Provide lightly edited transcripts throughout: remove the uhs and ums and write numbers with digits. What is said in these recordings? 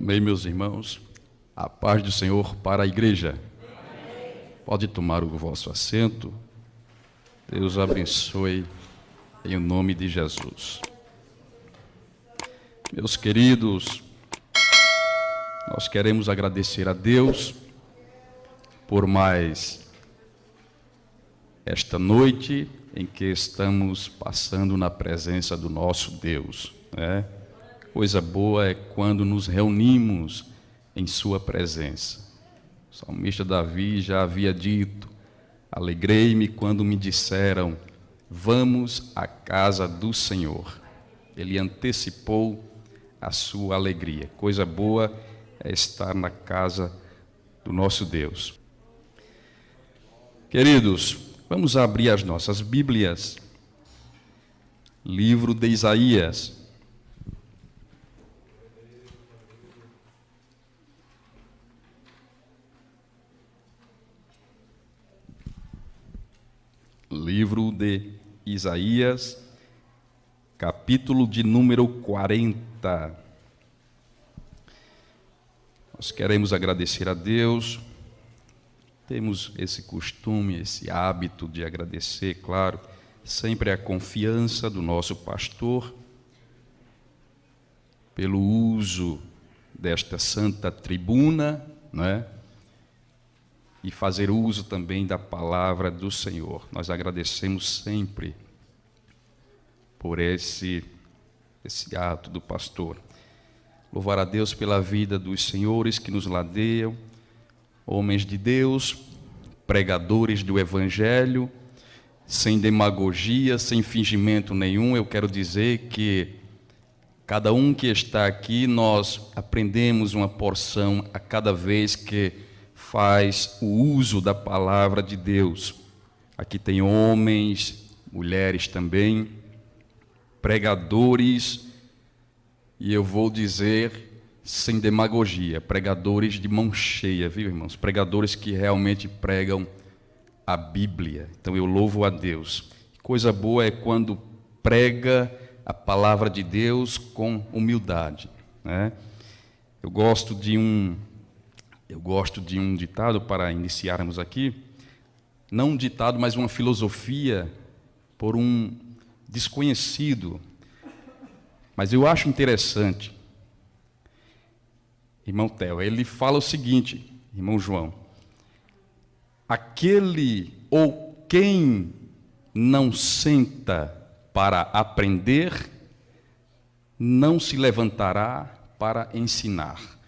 Amém, meus irmãos. A paz do Senhor para a igreja. Amém. Pode tomar o vosso assento. Deus abençoe em nome de Jesus. Meus queridos, nós queremos agradecer a Deus por mais esta noite em que estamos passando na presença do nosso Deus, né? Coisa boa é quando nos reunimos em sua presença. O salmista Davi já havia dito: alegrei-me quando me disseram, vamos à casa do Senhor. Ele antecipou a sua alegria. Coisa boa é estar na casa do nosso Deus. Queridos, vamos abrir as nossas Bíblias. Livro de Isaías. Livro de Isaías, capítulo de número 40. Nós queremos agradecer a Deus. Temos esse costume, esse hábito de agradecer, claro, sempre a confiança do nosso pastor pelo uso desta santa tribuna, não é? E fazer uso também da palavra do Senhor. Nós agradecemos sempre por esse ato do pastor. Louvar a Deus pela vida dos senhores que nos ladeiam, homens de Deus, pregadores do Evangelho, sem demagogia, sem fingimento nenhum. Eu quero dizer que cada um que está aqui, nós aprendemos uma porção a cada vez que faz o uso da palavra de Deus. Aqui tem homens, mulheres também, pregadores, e eu vou dizer sem demagogia, pregadores de mão cheia, viu, irmãos? Pregadores que realmente pregam a Bíblia. Então eu louvo a Deus. Coisa boa é quando prega a palavra de Deus com humildade, né? Eu gosto de um ditado para iniciarmos aqui, não um ditado, mas uma filosofia por um desconhecido, mas eu acho interessante. Irmão Theo, ele fala o seguinte, irmão João: aquele ou quem não senta para aprender, não se levantará para ensinar.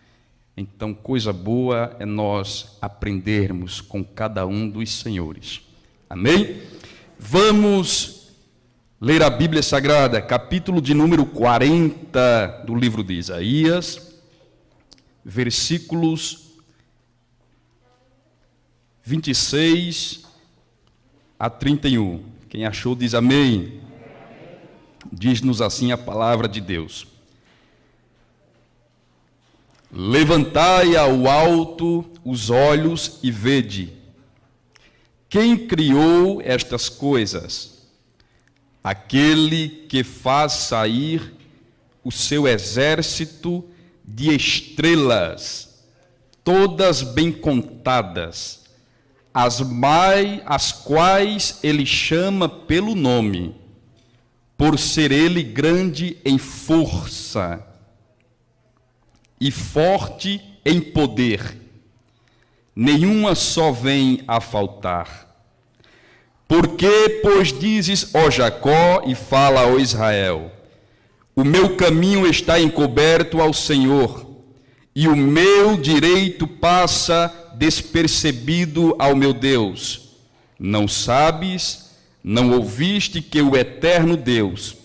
Então, coisa boa é nós aprendermos com cada um dos senhores. Amém? Vamos ler a Bíblia Sagrada, capítulo de número 40 do livro de Isaías, versículos 26 a 31. Quem achou diz amém. Diz-nos assim a palavra de Deus: levantai ao alto os olhos e vede. Quem criou estas coisas? Aquele que faz sair o seu exército de estrelas, todas bem contadas, as quais ele chama pelo nome, por ser ele grande em força e forte em poder, nenhuma só vem a faltar. Porque, pois, dizes, ó Jacó, e fala, ó Israel, o meu caminho está encoberto ao Senhor, e o meu direito passa despercebido ao meu Deus. Não sabes, não ouviste que o eterno Deus,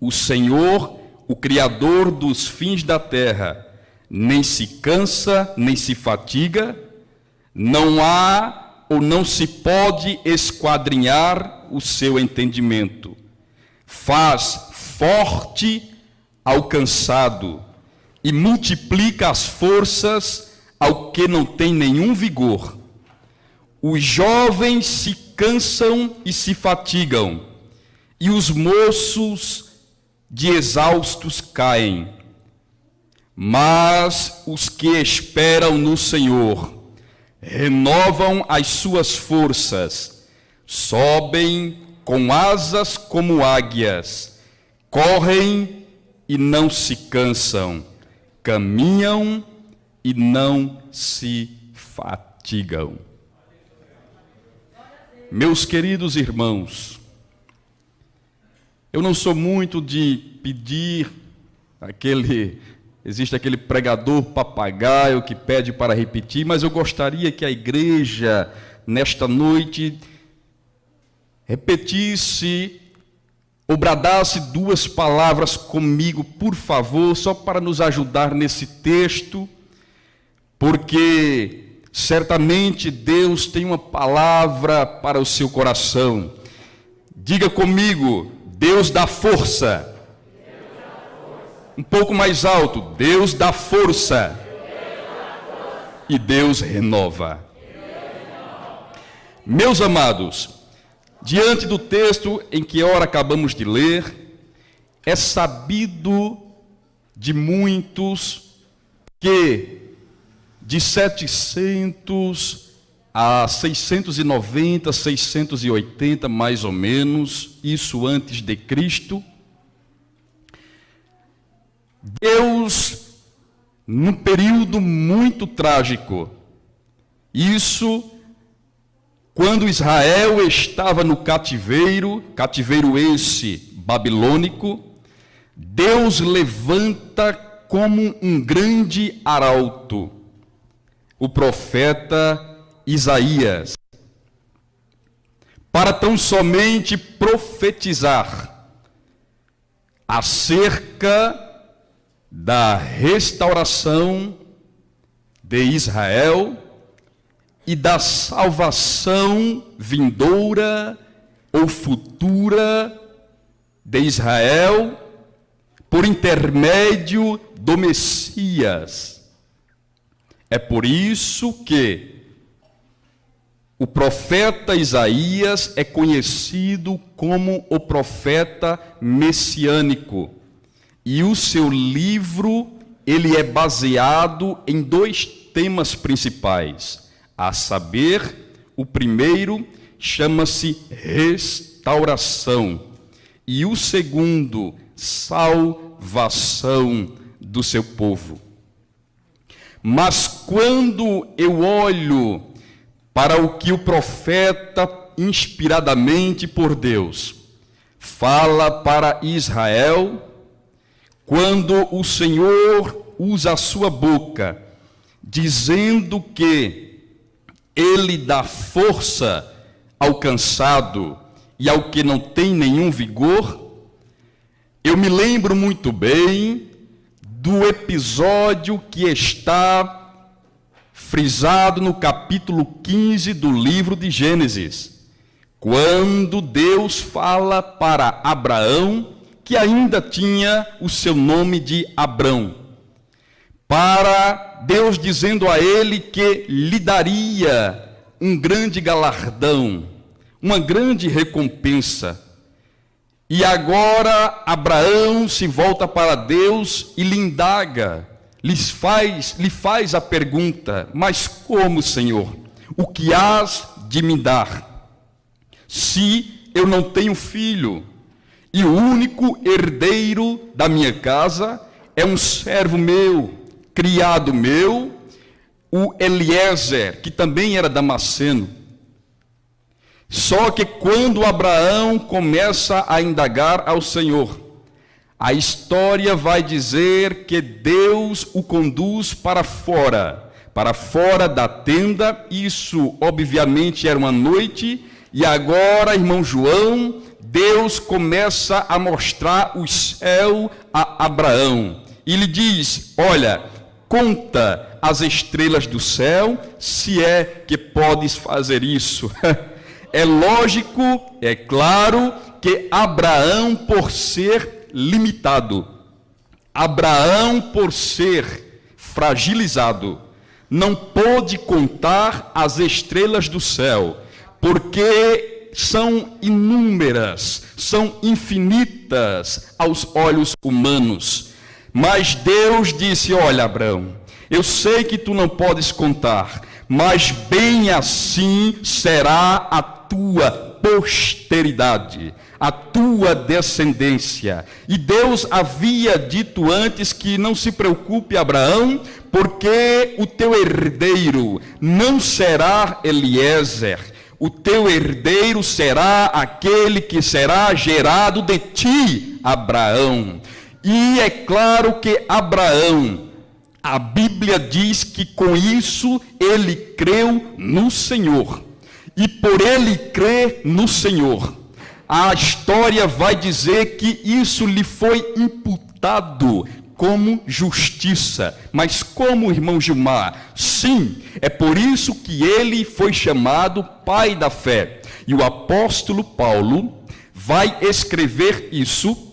o Senhor, o Criador dos fins da terra, nem se cansa, nem se fatiga, não há ou não se pode esquadrinhar o seu entendimento. Faz forte ao cansado e multiplica as forças ao que não tem nenhum vigor. Os jovens se cansam e se fatigam, e os moços de exaustos caem. Mas os que esperam no Senhor renovam as suas forças, sobem com asas como águias, correm e não se cansam, caminham e não se fatigam. Meus queridos irmãos, eu não sou muito de pedir existe aquele pregador papagaio que pede para repetir, mas eu gostaria que a igreja, nesta noite, repetisse ou bradasse 2 palavras comigo, por favor, só para nos ajudar nesse texto, porque certamente Deus tem uma palavra para o seu coração. Diga comigo: Deus dá força. Um pouco mais alto: Deus dá força. E Deus renova. Meus amados, diante do texto em que ora acabamos de ler, é sabido de muitos que de 700 a 690, 680 mais ou menos, isso antes de Cristo, Deus, num período muito trágico, isso quando Israel estava no cativeiro esse babilônico, Deus levanta como um grande arauto o profeta Isaías, para tão somente profetizar acerca da restauração de Israel e da salvação vindoura ou futura de Israel por intermédio do Messias. É por isso que o profeta Isaías é conhecido como o profeta messiânico. E o seu livro, ele é baseado em 2 temas principais. A saber, o primeiro chama-se restauração. E o segundo, salvação do seu povo. Mas quando eu olho para o que o profeta, inspiradamente por Deus, fala para Israel, quando o Senhor usa a sua boca, dizendo que Ele dá força ao cansado e ao que não tem nenhum vigor, eu me lembro muito bem do episódio que está frisado no capítulo 15 do livro de Gênesis, quando Deus fala para Abraão, que ainda tinha o seu nome de Abrão, para Deus dizendo a ele que lhe daria um grande galardão, uma grande recompensa. E agora Abraão se volta para Deus e lhe indaga, lhe faz a pergunta: mas como, Senhor? O que hás de me dar, se eu não tenho filho, e o único herdeiro da minha casa é um servo meu, criado meu, o Eliezer, que também era damasceno. Só que quando Abraão começa a indagar ao Senhor, a história vai dizer que Deus o conduz para fora da tenda. Isso obviamente era uma noite, e agora, irmão João, Deus começa a mostrar o céu a Abraão, e lhe diz: olha, conta as estrelas do céu, se é que podes fazer isso. É lógico, é claro, que Abraão, por ser limitado, Abraão, por ser fragilizado, não pôde contar as estrelas do céu, porque são inúmeras, são infinitas aos olhos humanos. Mas Deus disse: olha, Abraão, eu sei que tu não podes contar, mas bem assim será a tua posteridade, a tua descendência. E Deus havia dito antes que não se preocupe, Abraão, porque o teu herdeiro não será Eliezer, o teu herdeiro será aquele que será gerado de ti, Abraão. E é claro que Abraão, a Bíblia diz que com isso ele creu no Senhor. E por ele crer no Senhor, a história vai dizer que isso lhe foi imputado como justiça. Mas como, irmão Gilmar? Sim, é por isso que ele foi chamado pai da fé. E o apóstolo Paulo vai escrever isso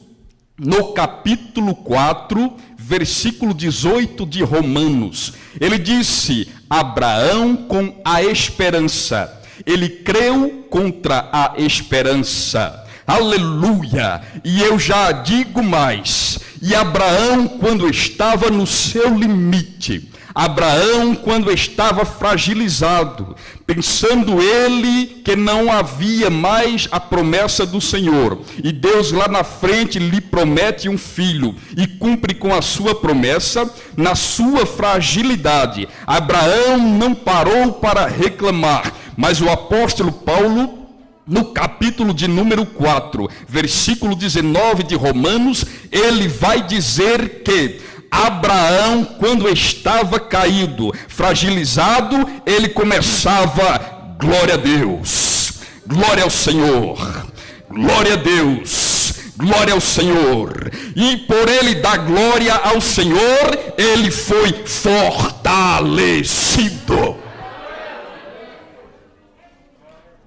no capítulo 4, versículo 18 de Romanos. Ele disse: Abraão com a esperança, ele creu contra a esperança. Aleluia! E eu já digo mais, e Abraão, quando estava no seu limite, Abraão, quando estava fragilizado, pensando ele que não havia mais a promessa do Senhor, e Deus lá na frente lhe promete um filho, e cumpre com a sua promessa, na sua fragilidade, Abraão não parou para reclamar, mas o apóstolo Paulo, no capítulo de número 4, versículo 19 de Romanos, ele vai dizer que Abraão, quando estava caído, fragilizado, ele começava: glória a Deus, glória ao Senhor, glória a Deus, glória ao Senhor. E por ele dar glória ao Senhor, ele foi fortalecido.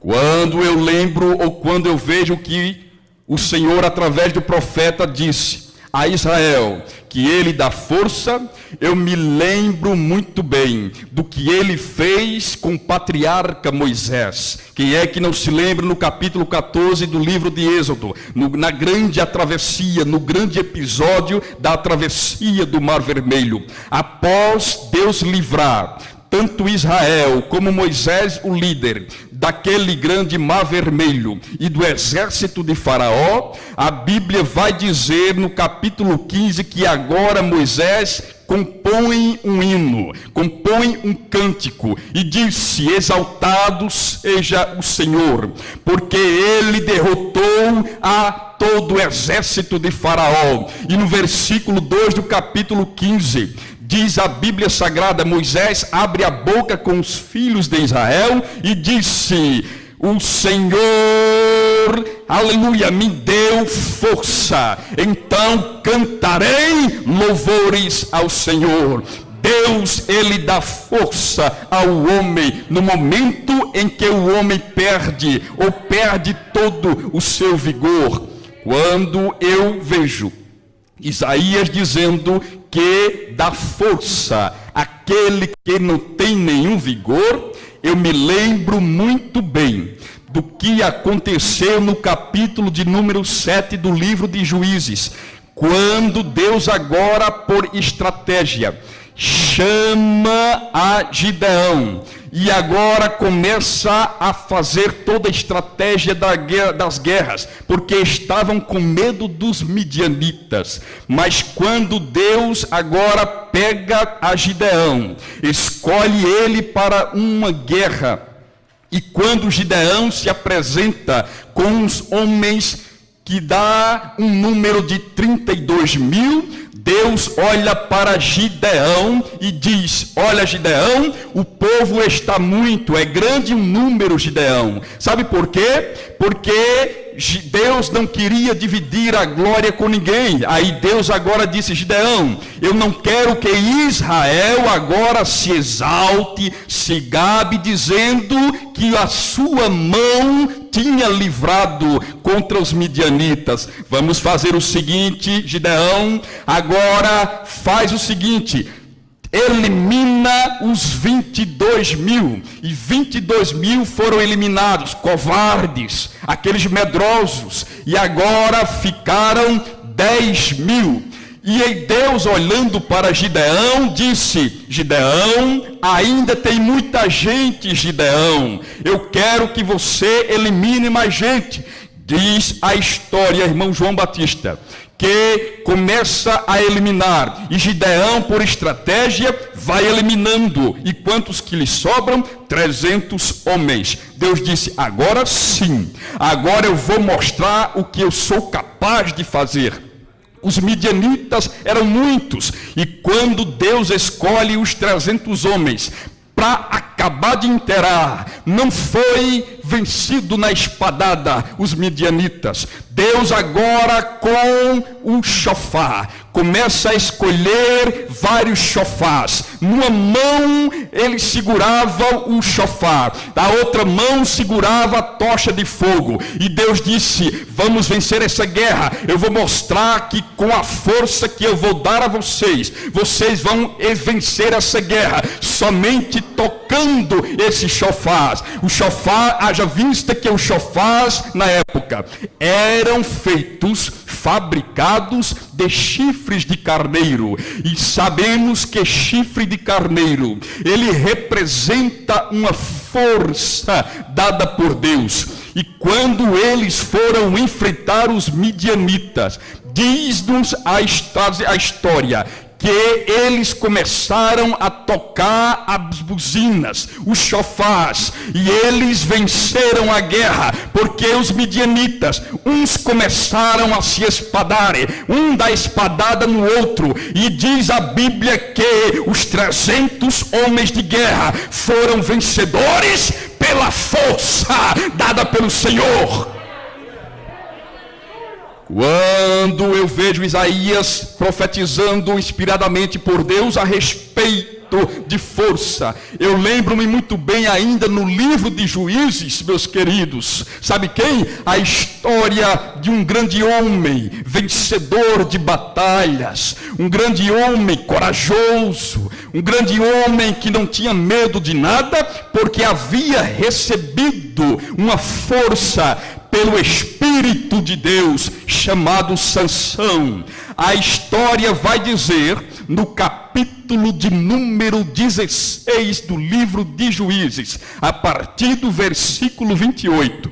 Quando eu lembro ou quando eu vejo que o Senhor, através do profeta, disse a Israel que ele dá força, eu me lembro muito bem do que ele fez com o patriarca Moisés. Quem é que não se lembra no capítulo 14 do livro de Êxodo, na grande travessia, no grande episódio da travessia do Mar Vermelho, após Deus livrar tanto Israel como Moisés, o líder, daquele grande Mar Vermelho e do exército de Faraó, a Bíblia vai dizer no capítulo 15 que agora Moisés compõe um hino, compõe um cântico e disse: exaltado seja o Senhor, porque ele derrotou a todo o exército de Faraó. E no versículo 2 do capítulo 15, diz a Bíblia Sagrada: Moisés abre a boca com os filhos de Israel e disse: o Senhor, aleluia, me deu força, então cantarei louvores ao Senhor. Deus, ele dá força ao homem no momento em que o homem perde ou perde todo o seu vigor. Quando eu vejo Isaías dizendo que dá força àquele que não tem nenhum vigor, eu me lembro muito bem do que aconteceu no capítulo de número 7 do livro de Juízes, quando Deus agora, por estratégia, chama a Gideão, e agora começa a fazer toda a estratégia das guerras, porque estavam com medo dos midianitas. Mas quando Deus agora pega a Gideão, escolhe ele para uma guerra, e quando Gideão se apresenta com os homens que dá um número de 32.000, Deus olha para Gideão e diz: olha, Gideão, o povo está muito, é grande um número, Gideão. Sabe por quê? Porque Deus não queria dividir a glória com ninguém. Aí Deus agora disse: Gideão, eu não quero que Israel agora se exalte, se gabe, dizendo que a sua mão tinha livrado contra os midianitas. Vamos fazer o seguinte, Gideão, agora faz o seguinte: elimina os 22.000, e 22.000 foram eliminados, covardes, aqueles medrosos, e agora ficaram 10.000. E aí Deus, olhando para Gideão, disse: Gideão, ainda tem muita gente, Gideão. Eu quero que você elimine mais gente. Diz a história, irmão João Batista, que começa a eliminar, e Gideão, por estratégia, vai eliminando. E quantos que lhe sobram? 300 homens. Deus disse: agora sim, agora eu vou mostrar o que eu sou capaz de fazer. Os midianitas eram muitos, e quando Deus escolhe os 300 homens para acabar de inteirar, não foi vencido na espadada os midianitas. Deus agora, com o chofar, começa a escolher vários chofás. Numa mão ele segurava o chofar, da outra mão segurava a tocha de fogo. E Deus disse: vamos vencer essa guerra. Eu vou mostrar que com a força que eu vou dar a vocês, vocês vão vencer essa guerra, somente tocando esse chofar. O chofar, haja vista que os chofars na época eram feitos, fabricados de chifres de carneiro, e sabemos que chifre de carneiro, ele representa uma força dada por Deus. E quando eles foram enfrentar os midianitas, diz-nos a história que eles começaram a tocar as buzinas, os chofás, e eles venceram a guerra, porque os midianitas, uns começaram a se espadarem, um dá espadada no outro, e diz a Bíblia que os 300 homens de guerra foram vencedores pela força dada pelo Senhor. Quando eu vejo Isaías profetizando inspiradamente por Deus a respeito de força, eu lembro-me muito bem ainda no livro de Juízes, meus queridos. Sabe quem? A história de um grande homem, vencedor de batalhas, um grande homem corajoso, um grande homem que não tinha medo de nada, porque havia recebido uma força pelo Espírito de Deus, chamado Sansão. A história vai dizer, no capítulo de número 16 do livro de Juízes, a partir do versículo 28,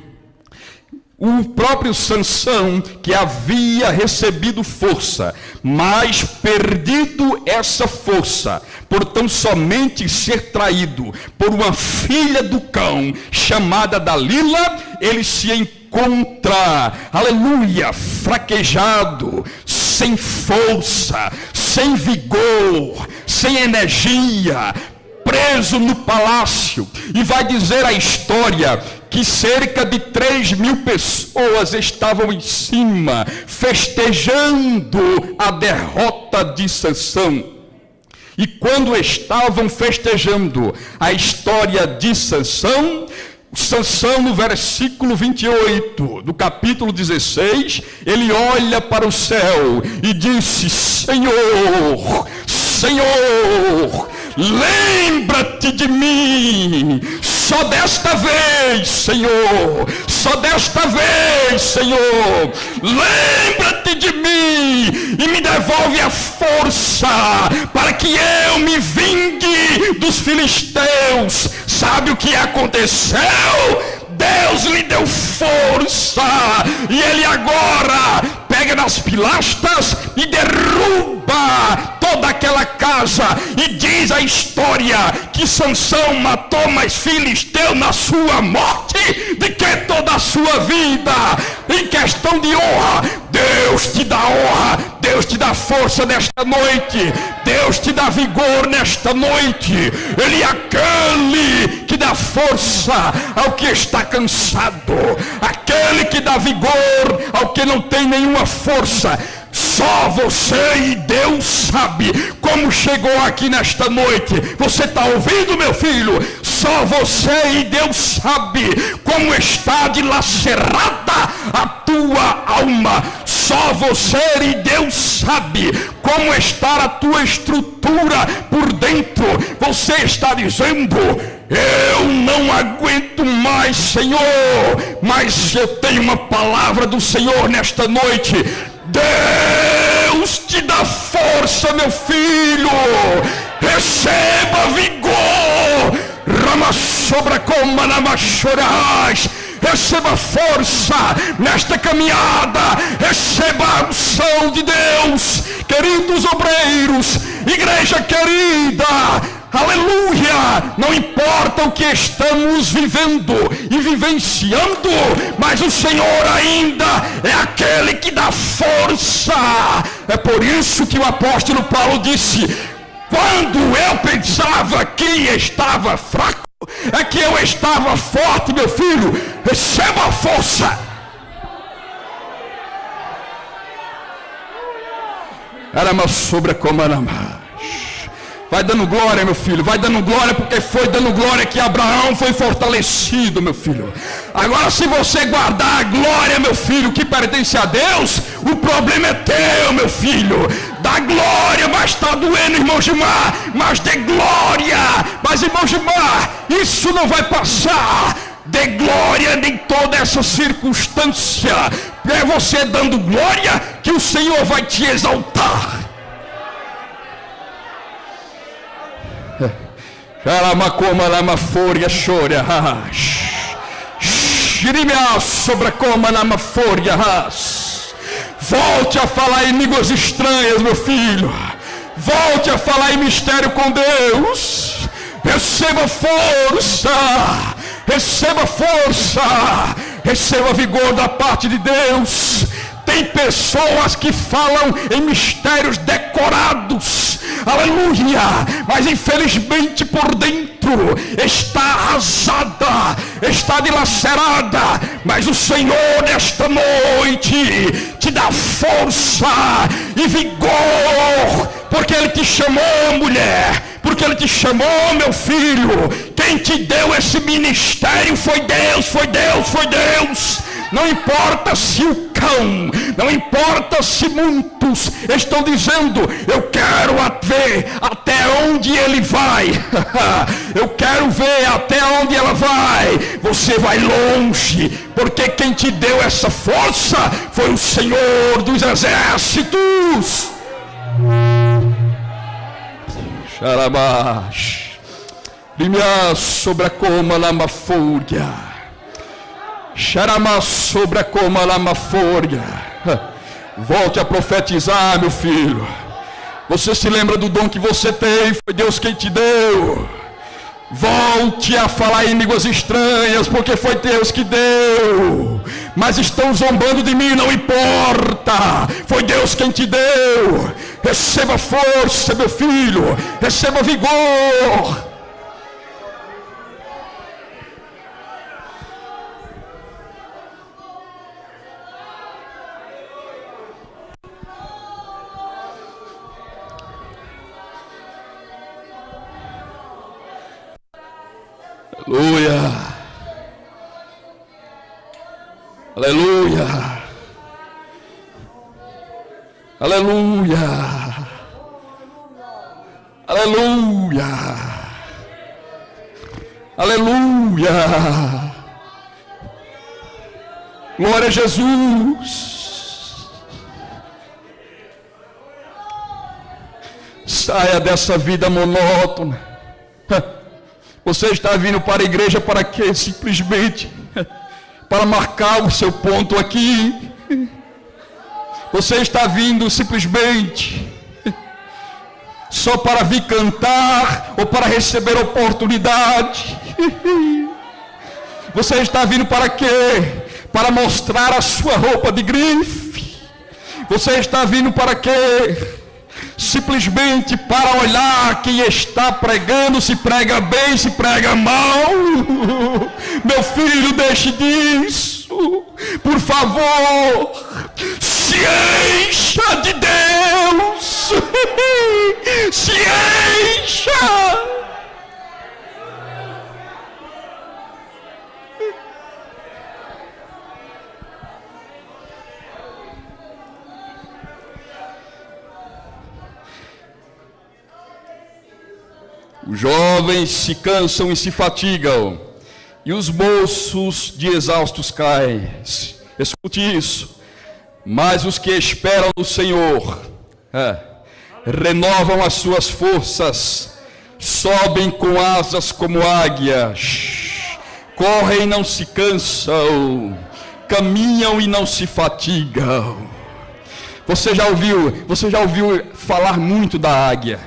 o próprio Sansão, que havia recebido força, mas perdido essa força, por tão somente ser traído por uma filha do cão, chamada Dalila, ele se encontra, aleluia, fraquejado, sem força, sem vigor, sem energia, preso no palácio. E vai dizer a história que cerca de 3.000 pessoas estavam em cima, festejando a derrota de Sansão. E quando estavam festejando a história de Sansão, no versículo 28 do capítulo 16, ele olha para o céu e disse: Senhor, Senhor, lembra-te de mim, só desta vez, Senhor, só desta vez, Senhor, lembra-te de mim e me devolve a força para que eu me vingue dos filisteus. Sabe o que aconteceu? Deus lhe deu força, e ele agora pega nas pilastras e derruba toda aquela casa, e diz a história que Sansão matou mais filisteu na sua morte do que toda a sua vida. Em questão de honra, Deus te dá honra, Deus te dá força nesta noite, Deus te dá vigor nesta noite. Ele é aquele que dá força ao que está cansado, aquele que dá vigor ao que não tem nenhuma força. Só você e Deus sabe como chegou aqui nesta noite. Você está ouvindo, meu filho? Só você e Deus sabe como está dilacerada a tua alma. Só você e Deus sabe como está a tua estrutura por dentro. Você está dizendo: eu não aguento mais, Senhor, mas eu tenho uma palavra do Senhor nesta noite. Deus te dá força, meu filho. Receba vigor. Ramassobra como namachorás. Receba força nesta caminhada. Receba a unção de Deus. Queridos obreiros, igreja querida, aleluia, não importa o que estamos vivendo e vivenciando, mas o Senhor ainda é aquele que dá força. É por isso que o apóstolo Paulo disse: quando eu pensava que estava fraco, é que eu estava forte, meu filho. Receba a força. Arama sobre a comarama. Vai dando glória, meu filho, vai dando glória, porque foi dando glória que Abraão foi fortalecido, meu filho. Agora, se você guardar a glória, meu filho, que pertence a Deus, o problema é teu, meu filho. Dá glória, mas está doendo, irmão Gilmar, mas dê glória. Mas, irmão Gilmar, isso não vai passar. Dê glória em toda essa circunstância. É você dando glória que o Senhor vai te exaltar. Caramacoma lama fúria chora. Xirimia sobre a coma lama fúria. Volte a falar em línguas estranhas, meu filho. Volte a falar em mistério com Deus. Receba força. Receba força. Receba vigor da parte de Deus. Tem pessoas que falam em mistérios decorados, aleluia, mas infelizmente por dentro está arrasada, está dilacerada. Mas o Senhor nesta noite te dá força e vigor, porque Ele te chamou, mulher, porque Ele te chamou, meu filho. Quem te deu esse ministério foi Deus, foi Deus, foi Deus. Não importa se o cão, não importa se muitos estão dizendo: eu quero ver até onde ele vai. Eu quero ver até onde ela vai. Você vai longe, porque quem te deu essa força foi o Senhor dos Exércitos. Xarabash, limia sobre a coma lama fúria. Xarama sobre a coma lama fúria. Volte a profetizar, meu filho. Você se lembra do dom que você tem? Foi Deus quem te deu. Volte a falar em línguas estranhas, porque foi Deus que deu. Mas estão zombando de mim, não importa. Foi Deus quem te deu. Receba força, meu filho. Receba vigor. Aleluia. Aleluia. Aleluia. Aleluia. Aleluia. Glória a Jesus. Saia dessa vida monótona. Você está vindo para a igreja para quê? Simplesmente para marcar o seu ponto aqui. Você está vindo simplesmente só para vir cantar ou para receber oportunidade. Você está vindo para quê? Para mostrar a sua roupa de grife. Você está vindo para quê? Simplesmente para olhar quem está pregando, se prega bem, se prega mal. Meu filho, deixe disso, por favor. Se encha de Deus. Se encha. Os jovens se cansam e se fatigam, e os moços de exaustos caem. Escute isso. Mas os que esperam no Senhor renovam as suas forças, sobem com asas como águias, correm e não se cansam, caminham e não se fatigam. Você já ouviu falar muito da águia?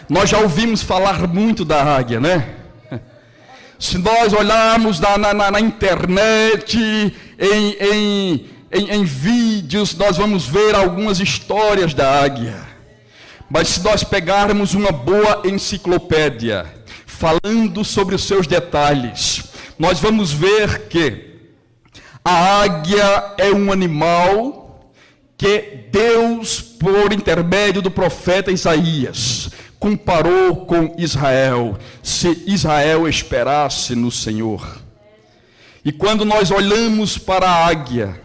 Nós já ouvimos falar muito da águia, né? Se nós olharmos na internet, em vídeos, nós vamos ver algumas histórias da águia. Mas se nós pegarmos uma boa enciclopédia, falando sobre os seus detalhes, nós vamos ver que a águia é um animal que Deus, por intermédio do profeta Isaías, comparou com Israel, se Israel esperasse no Senhor. E quando nós olhamos para a águia,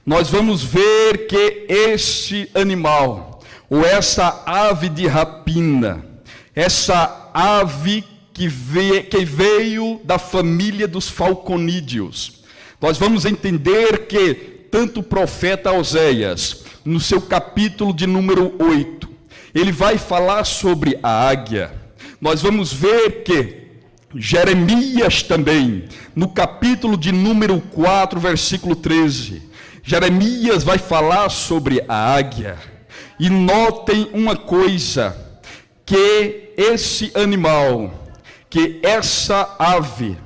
nós vamos ver que esse animal, ou essa ave de rapina, essa ave que veio da família dos falconídeos, nós vamos entender que tanto o profeta Oséias, no seu capítulo de número 8, ele vai falar sobre a águia. Nós vamos ver que Jeremias também, no capítulo de número 4, versículo 13, Jeremias vai falar sobre a águia. E notem uma coisa, que esse animal, que essa ave,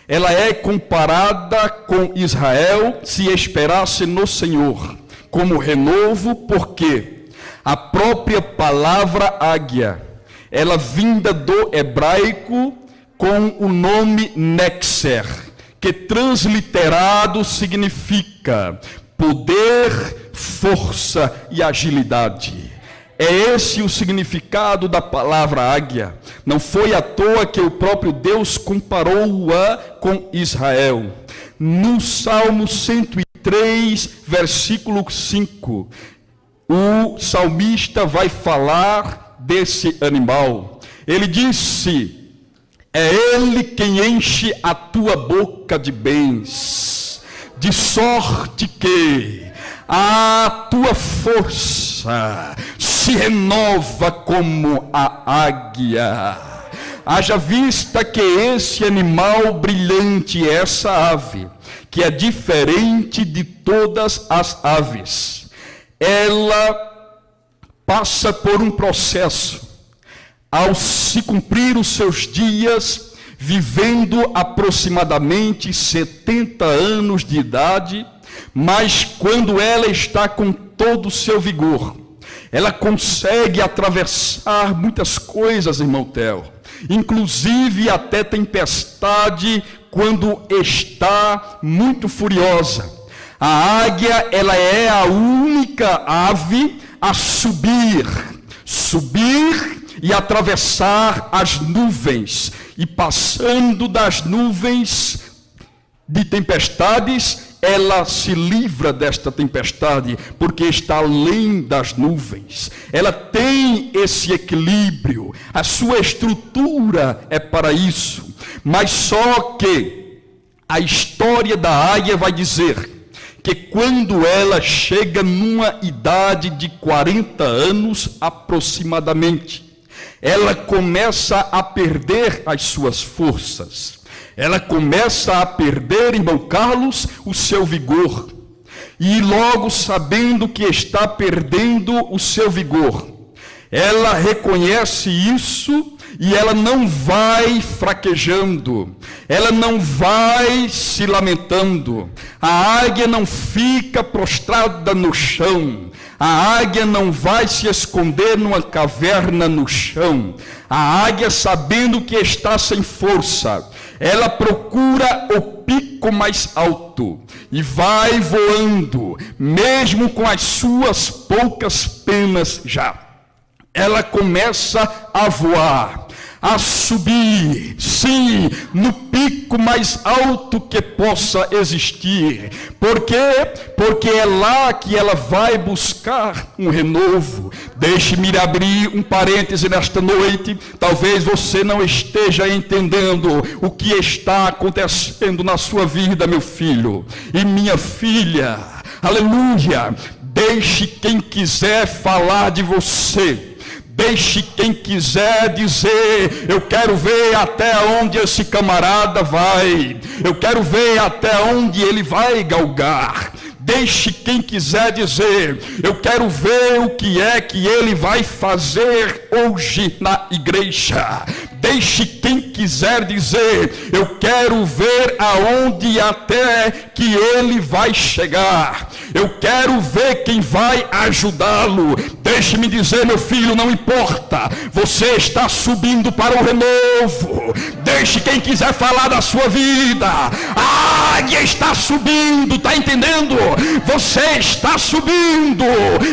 ela é comparada com Israel, se esperasse no Senhor, como renovo, porque a própria palavra águia, ela vinda do hebraico com o nome Nexer, que transliterado significa poder, força e agilidade. É esse o significado da palavra águia. Não foi à toa que o próprio Deus comparou-a com Israel. No Salmo 103, versículo 5, o salmista vai falar desse animal. Ele disse: é ele quem enche a tua boca de bens, de sorte que a tua força se renova como a águia. Haja vista que esse animal brilhante, essa ave, que é diferente de todas as aves, ela passa por um processo. Ao se cumprir os seus dias, vivendo aproximadamente 70 anos de idade, mas quando ela está com todo o seu vigor, ela consegue atravessar muitas coisas, irmão Theo, inclusive até tempestade, quando está muito furiosa. A águia, ela é a única ave a subir e atravessar as nuvens, e passando das nuvens de tempestades, ela se livra desta tempestade, porque está além das nuvens. Ela tem esse equilíbrio, a sua estrutura é para isso. Mas só que a história da águia vai dizer que quando ela chega numa idade de 40 anos aproximadamente, ela começa a perder as suas forças. Ela começa a perder, irmão Carlos, o seu vigor. E logo sabendo que está perdendo o seu vigor, ela reconhece isso e ela não vai fraquejando, ela não vai se lamentando. A águia não fica prostrada no chão, a águia não vai se esconder numa caverna no chão. A águia, sabendo que está sem força, ela procura o pico mais alto e vai voando, mesmo com as suas poucas penas já. Ela começa a voar, a subir, sim, no pico mais alto que possa existir. Por quê? Porque é lá que ela vai buscar um renovo. Deixe-me abrir um parêntese nesta noite. Talvez você não esteja entendendo o que está acontecendo na sua vida, meu filho e minha filha. Aleluia. Deixe quem quiser falar de você. Deixe quem quiser dizer: eu quero ver até onde esse camarada vai. Eu quero ver até onde ele vai galgar. Deixe quem quiser dizer: eu quero ver o que é que ele vai fazer hoje na igreja. Deixe quem quiser dizer: eu quero ver aonde até que ele vai chegar. Eu quero ver quem vai ajudá-lo. Deixe-me dizer, meu filho, não importa, você está subindo para o renovo. Deixe quem quiser falar da sua vida. A águia está subindo, está entendendo? Você está subindo,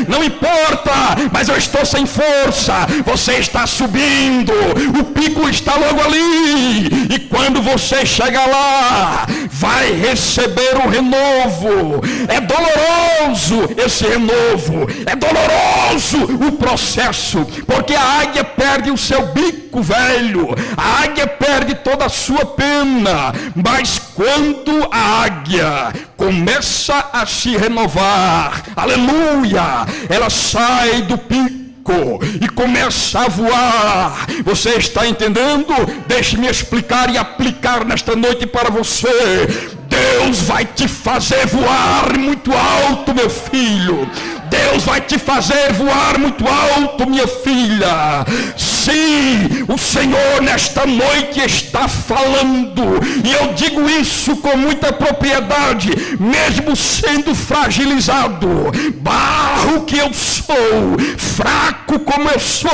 não importa, mas eu estou sem força. Você está subindo, o pico está logo ali, e quando você chegar lá, vai receber um renovo. É doloroso esse renovo, é doloroso o processo, porque a águia perde o seu bico velho, a águia perde toda a sua pena, mas quando a águia começa a se renovar, aleluia, ela sai do pico e começa a voar. Você está entendendo? Deixe-me explicar e aplicar nesta noite para você. Deus vai te fazer voar muito alto, meu filho. Deus vai te fazer voar muito alto, minha filha. Sim, o Senhor nesta noite está falando, e eu digo isso com muita propriedade, mesmo sendo fragilizado, barro que eu sou, fraco como eu sou,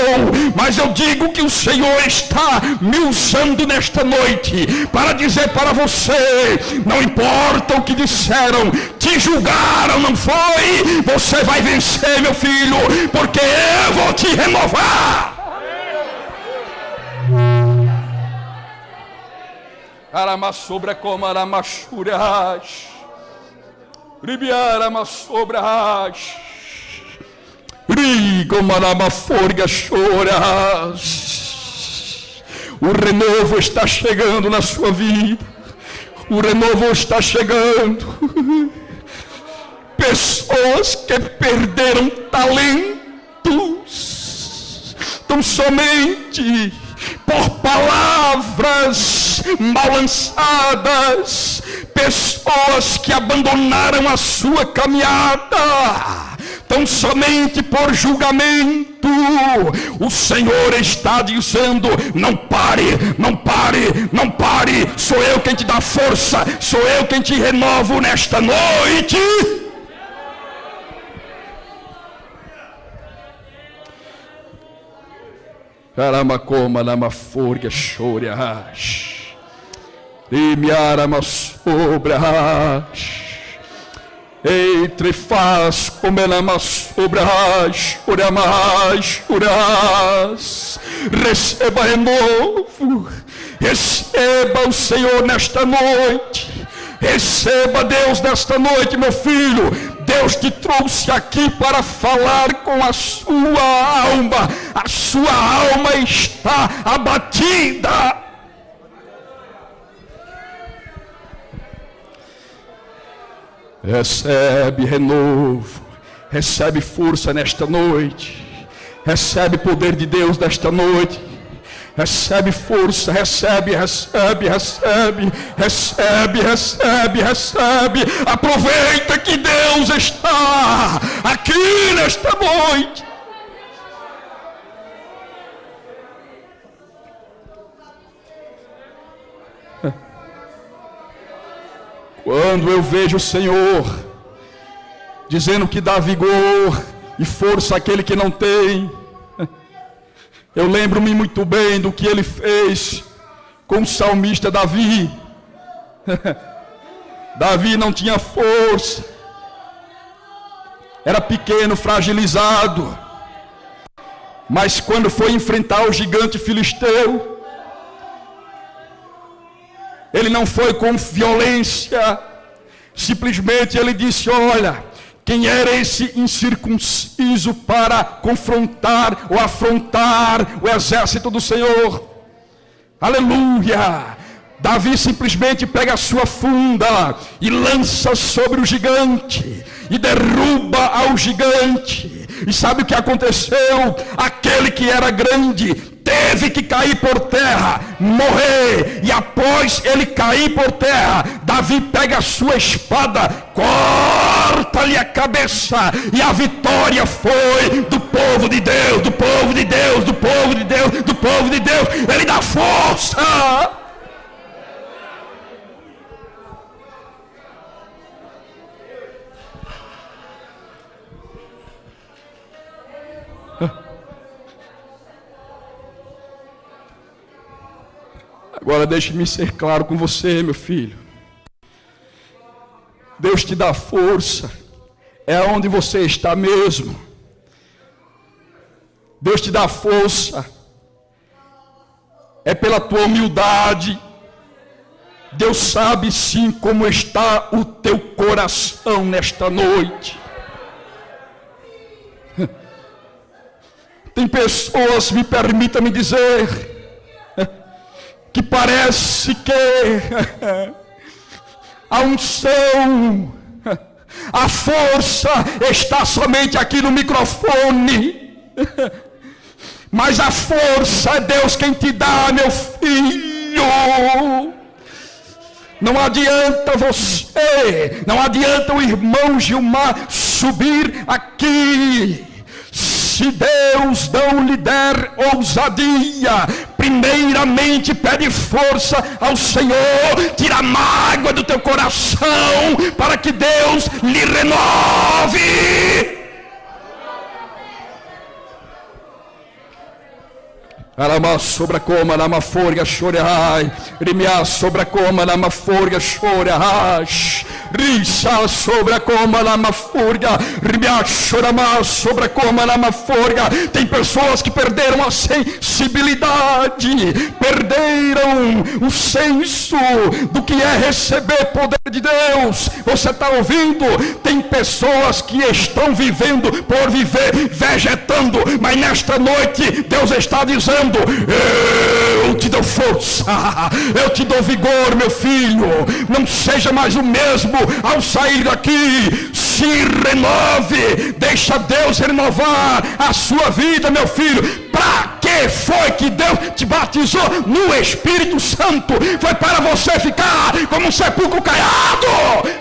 mas eu digo que o Senhor está me usando nesta noite para dizer para você: não importa o que disseram, te julgaram, não foi? Você vai vencer, meu filho, porque eu vou te renovar. Aramassobra como aramachurás, ribiaramassobras, rigom aramaforga choras. O renovo está chegando na sua vida. O renovo está chegando. Pessoas que perderam talentos, tão somente por palavras mal lançadas, pessoas que abandonaram a sua caminhada, tão somente por julgamento. O Senhor está dizendo: não pare, não pare, não pare. Sou eu quem te dá força, sou eu quem te renovo nesta noite. Caramacoma namaforga choras, imiaramassobras, entre faz como elamassobras, choramás, choras. Receba renovo, receba o Senhor nesta noite, receba Deus nesta noite, meu filho. Deus te trouxe aqui para falar com a sua alma. A sua alma está abatida. Recebe renovo, recebe força nesta noite, recebe poder de Deus nesta noite. Recebe força, recebe, recebe, recebe, recebe, recebe, recebe. Aproveita que Deus está aqui nesta noite. Quando eu vejo o Senhor dizendo que dá vigor e força àquele que não tem, eu lembro-me muito bem do que ele fez com o salmista Davi. Davi não tinha força, era pequeno, fragilizado, mas quando foi enfrentar o gigante filisteu, ele não foi com violência, simplesmente ele disse: olha, quem era esse incircunciso para confrontar ou afrontar o exército do Senhor? Aleluia! Davi simplesmente pega a sua funda e lança sobre o gigante e derruba ao gigante. E sabe o que aconteceu? Aquele que era grande teve que cair por terra, morrer. E após ele cair por terra, Davi pega a sua espada, corta-lhe a cabeça, e a vitória foi do povo de Deus, do povo de Deus, do povo de Deus, do povo de Deus. Ele dá força. Agora deixe-me ser claro com você, meu filho. Deus te dá força, é onde você está mesmo. Deus te dá força, é pela tua humildade. Deus sabe sim como está o teu coração nesta noite. Tem pessoas, me permita me dizer, que parece que a unção, a força está somente aqui no microfone, mas a força é Deus quem te dá, meu filho. Não adianta você, não adianta o irmão Gilmar subir aqui, se Deus não lhe der ousadia. Primeiramente pede força ao Senhor, tira a mágoa do teu coração, para que Deus lhe renove. Arama sobra coma na maforga chorai, rimia sobra coma na maforga chorai, risa sobra coma na maforga, rimia chorama sobra coma na maforga. Tem pessoas que perderam a sensibilidade, perderam o senso do que é receber poder de Deus. Você está ouvindo? Tem pessoas que estão vivendo por viver, vegetando, mas nesta noite Deus está dizendo: eu te dou força, eu te dou vigor, meu filho. Não seja mais o mesmo ao sair daqui. Se renove, deixa Deus renovar a sua vida, meu filho. Para que foi que Deus te batizou no Espírito Santo? Foi para você ficar como um sepulcro caiado?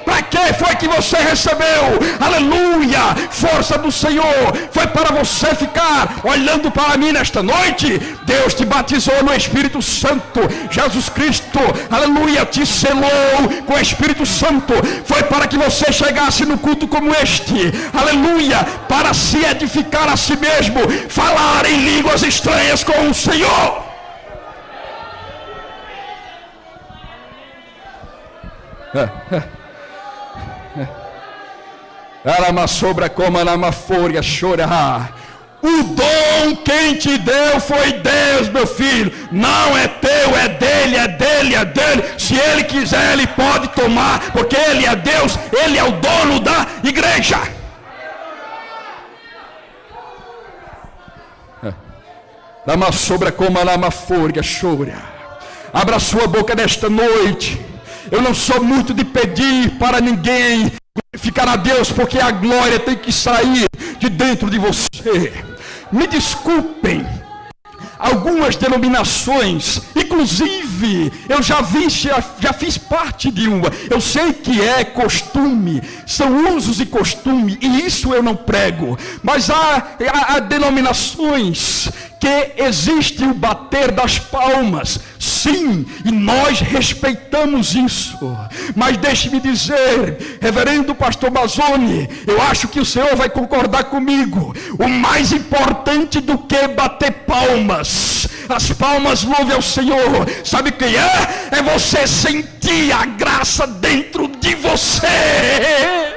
Para que foi que você recebeu, aleluia, força do Senhor? Foi para você ficar olhando para mim nesta noite? Deus te batizou no Espírito Santo. Jesus Cristo, aleluia, te selou com o Espírito Santo. Foi para que você chegasse no culto como este, aleluia, para se edificar a si mesmo, falar em línguas estranhas com o Senhor. Ela sobra como na mafolha chora. O dom quem te deu foi Deus, meu filho. Não é teu, é dele, é dele, é dele. Se ele quiser, ele pode tomar, porque ele é Deus, ele é o dono da igreja. Lama sobra como a lama folha chora. Abra sua boca nesta noite. Eu não sou muito de pedir para ninguém glorificar a Deus, porque a glória tem que sair de dentro de você. Me desculpem, algumas denominações, inclusive eu já fiz parte de uma. Eu sei que é costume, são usos e costume, e isso eu não prego. Mas há denominações que existe o bater das palmas. Sim, e nós respeitamos isso. Mas deixe-me dizer, reverendo pastor Mazzoni, eu acho que o senhor vai concordar comigo. O mais importante do que bater palmas, as palmas louve ao Senhor, sabe o que é? É você sentir a graça dentro de você.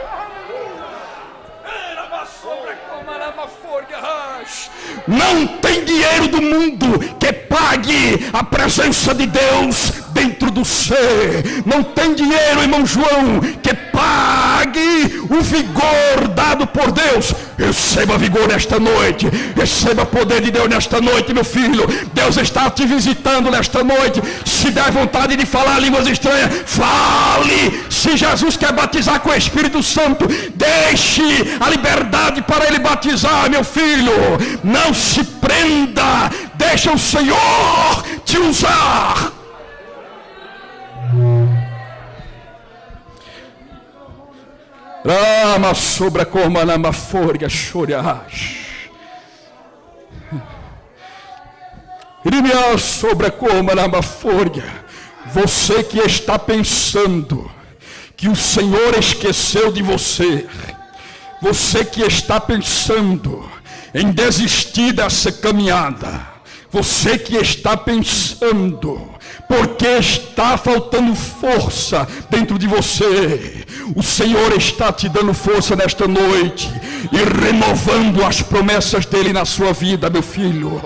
Não tem dinheiro do mundo que pague a presença de Deus dentro do ser. Não tem dinheiro, irmão João, que pague pague o vigor dado por Deus. Receba vigor nesta noite. Receba poder de Deus nesta noite, meu filho. Deus está te visitando nesta noite. Se der vontade de falar línguas estranhas, fale. Se Jesus quer batizar com o Espírito Santo, deixe a liberdade para Ele batizar, meu filho. Não se prenda. Deixa o Senhor te usar. Rama sobra como na forga chorás. Irimia sobra como na forga. Você que está pensando que o Senhor esqueceu de você. Você que está pensando em desistir dessa caminhada. Você que está pensando porque está faltando força dentro de você. O Senhor está te dando força nesta noite e renovando as promessas dele na sua vida, meu filho.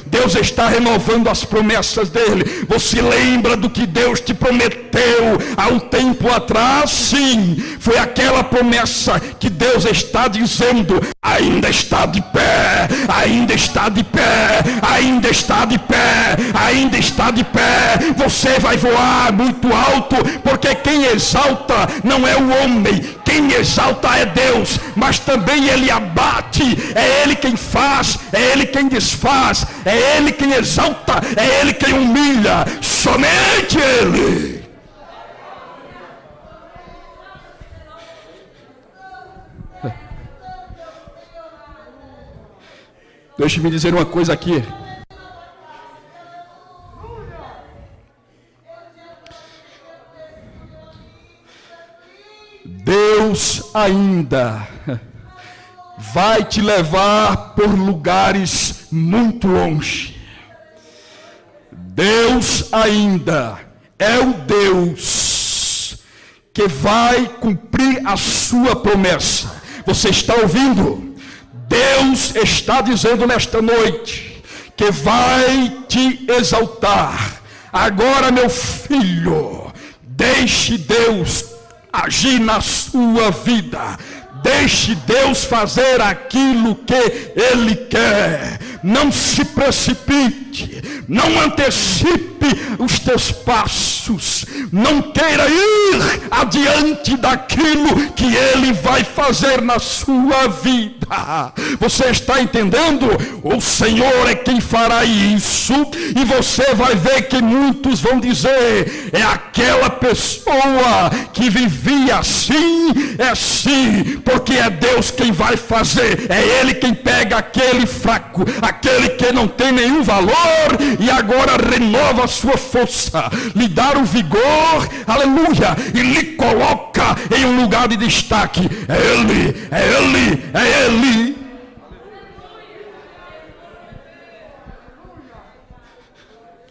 Deus está renovando as promessas dele. Você lembra do que Deus te prometeu há um tempo atrás? Sim, foi aquela promessa que Deus está dizendo: ainda está de pé, ainda está de pé, ainda está de pé, ainda está de pé. Você vai voar muito alto, porque quem exalta não é o homem, quem exalta é Deus, mas também Ele abate, é Ele quem faz, é Ele quem desfaz, é Ele quem exalta, é Ele quem humilha, somente Ele. Deixe-me dizer uma coisa aqui. Deus ainda vai te levar por lugares muito longe. Deus ainda é o Deus que vai cumprir a sua promessa. Você está ouvindo? Deus está dizendo nesta noite que vai te exaltar. Agora, meu filho, deixe Deus agir na sua vida. Deixe Deus fazer aquilo que Ele quer. Não se precipite. Não antecipe os teus passos. Não queira ir adiante daquilo que Ele vai fazer na sua vida. Você está entendendo? O Senhor é quem fará isso. E você vai ver que muitos vão dizer: é aquela pessoa que vivia assim, é assim, porque é Deus quem vai fazer. É Ele quem pega aquele fraco, aquele que não tem nenhum valor, e agora renova a sua força, lhe dá o vigor, aleluia, e lhe coloca em um lugar de destaque. É Ele, é Ele, é Ele.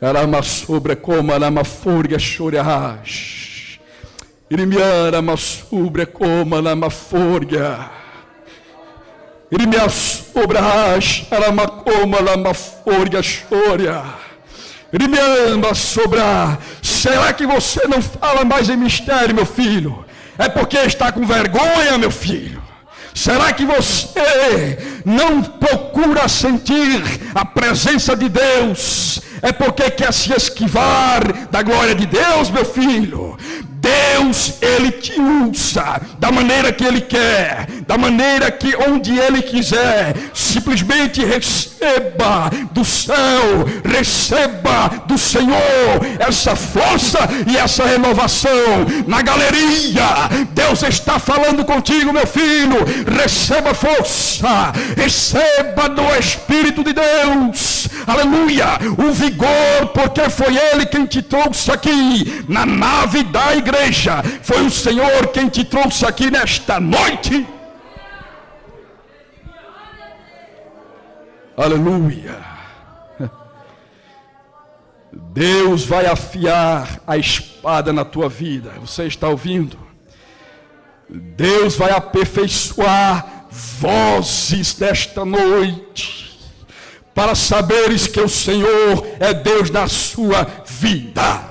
Arama sobra como arama forga chorás. Irimiara masubra como arama forga. Irimia sobra arama como arama forga chora. Irimiama sobra. Será que você não fala mais em mistério, meu filho? É porque está com vergonha, meu filho? Será que você não procura sentir a presença de Deus? É porque quer se esquivar da glória de Deus, meu filho? Deus, Ele te usa da maneira que Ele quer, da maneira que onde Ele quiser. Simplesmente receba do céu, receba do Senhor essa força e essa renovação. Na galeria, Deus está falando contigo, meu filho. Receba força, receba do Espírito de Deus, aleluia, o vigor, porque foi Ele quem te trouxe aqui na nave da igreja. Foi o Senhor quem te trouxe aqui nesta noite. Aleluia. Deus vai afiar a espada na tua vida. Você está ouvindo? Deus vai aperfeiçoar vozes nesta noite, para saberes que o Senhor é Deus na sua vida.